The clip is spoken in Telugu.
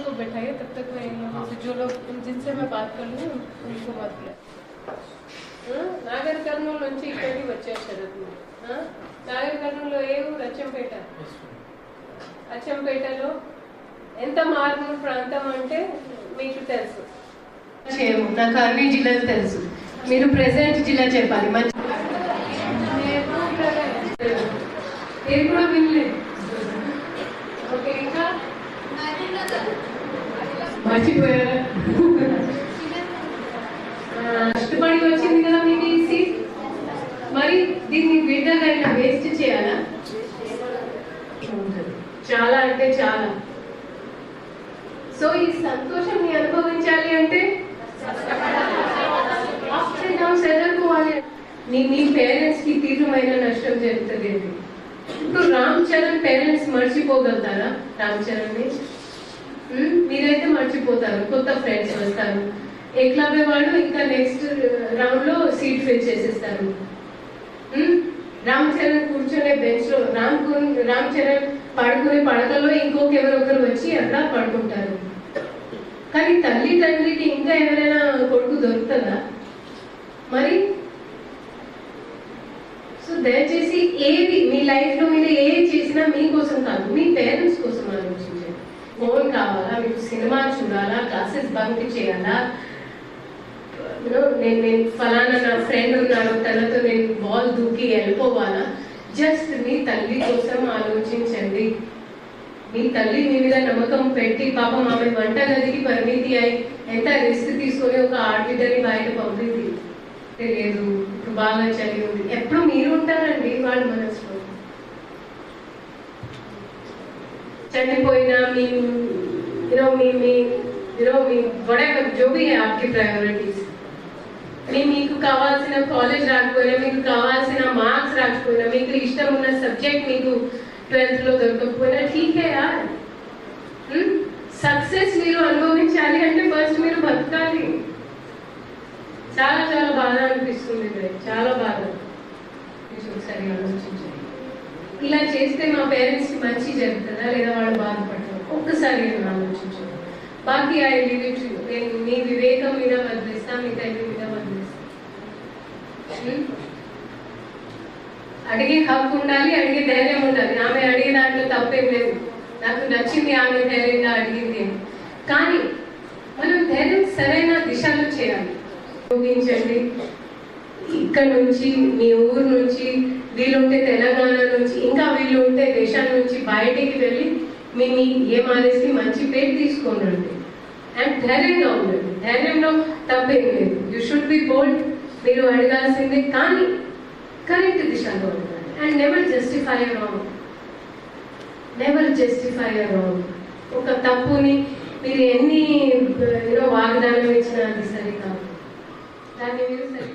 को बैठाइए, तब तक मैं इन लोगों से, जो लोग जिनसे मैं बात कर लूँ उनको बात किया। నాగర్ కర్నూలు నుంచి ఇక్కడికి వచ్చారు శరత్. నాగర్ కర్నూలులో ఏ ఊరు? అచ్చంపేట. అచ్చంపేటలో ఎంత మారుమూల ప్రాంతం అంటే మీకు తెలుసు. నాకు అన్ని జిల్లాలు తెలుసు. మీరు ప్రెసెంట్ జిల్లా చెప్పాలి. మీరు కూడా వినలేదు. ఓకే, ఇంకా మర్చిపోయారా? కష్టపడి వచ్చింది కదా మీకు ఈ సీట్, మరి దీన్ని విడ్డగా ఇలా వేస్ట్ చేయాలా? చాలా అంటే చాలా. సో ఈ సంతోషాన్ని అనుభవించాలి అంటే ఎదుర్కోవాలి. మీ పేరెంట్స్ కి తీవ్రమైన నష్టం జరుగుతుంది. ఇప్పుడు రామ్ చరణ్ పేరెంట్స్ మర్చిపోగలుగుతారా? రామ్ చరణ్ ని మీరైతే మర్చిపోతారు. కొత్త ఫ్రెండ్స్ వస్తారు. ఏకలవ్య వాళ్ళు ఇంకా నెక్స్ట్ రౌండ్ లో సీట్ ఫిల్ చేసేస్తారు. రామ్ చరణ్ కూర్చొనే బెంచ్ లో రామ్ చరణ్ పడుకునే పడకలో ఎవరొకరు వచ్చి అట్లా పడుకుంటారు. కానీ తండ్రికి ఇంకా ఎవరైనా కొడుకు దొరుకుతుందా మరి? సో దయచేసి ఏది మీ లైఫ్ లో మీరు ఏది చేసినా మీకోసం కాదు, మీ పేరెంట్స్ కోసం ఆలోచించండి. ఫోన్ కావాలా మీకు? సినిమా చూడాలా? క్లాసెస్ బంక్ చేయాలా? నేను ఫలానా నా ఫ్రెండ్ ఉన్నాడు తనతో నేను బాల్ దూకి వెళ్ళిపోవాలా? జస్ట్ మీ తల్లి కోసం ఆలోచించండి. మీ తల్లి మీ మీద నమ్మకం పెట్టి పాపం ఆమె వంటగదికి పరిమితి అయి ఎంత రిస్క్ తీసుకొని ఒక ఆడబిడ్డని బయట పంపింది. లేదు ఇప్పుడు బాగా చలి ఉంది. ఎప్పుడు మీరు ఉంటారండి వాళ్ళ మనసులో. చనిపోయినా మీ whatever जो भी है आपकी प्रायोरिटीज, మీకు కావాల్సిన కాలేజ్ రాకపోయినా, మీకు కావాల్సిన మార్క్స్ రాకపోయినా, మీకు ఇష్టం ఉన్న సబ్జెక్ట్ మీకు 12th లో దొరకకపోయినా ఠీకే యార్. సక్సెస్ మీరు అనుభవించాలి అంటే ఫస్ట్ మీరు బతకాలి. చాలా చాలా బాధ అనిపిస్తుంది, చాలా బాధ. ఒకసారి ఆలోచించండి. ఇలా చేస్తే మా పేరెంట్స్ కి మంచి జరుగుతుందా లేదా వాళ్ళు బాధపడతారు? ఒక్కసారి ఆలోచించండి. బాకీ నేను మీ వివేకం మీద వదిలేస్తా, మీ తల్లి మీద వదిలేస్తా. అడిగే హక్కు ఉండాలి, అడిగే ధైర్యం ఉండాలి. ఆమె అడిగే దాంట్లో తప్పేం లేదు. నాకు నచ్చింది ఆమె ధైర్యంగా అడిగింది. కానీ మనం ధైర్యం సరైన దిశలో చేయాలి. ఉపయోగించండి. ఇక్కడ నుంచి మీ ఊరు నుంచి, వీలుంటే తెలంగాణ నుంచి, ఇంకా వీళ్ళు ఉంటే దేశాల నుంచి బయటికి వెళ్ళి మీ ఏమారేసి మంచి పేరు తీసుకోండి. అండ్ ధైర్యంగా ఉండండి. ధైర్యంలో తప్పేం లేదు. You should be bold. మీరు అడగాల్సిందే, కానీ కరెక్ట్ దిశలో ఉండండి. And never justify your wrong. Never justify your wrong. ఒక తప్పుని మీరు ఎన్ని వాగ్దానం ఇచ్చినా అది సరికాదు. దాన్ని మీరు సరి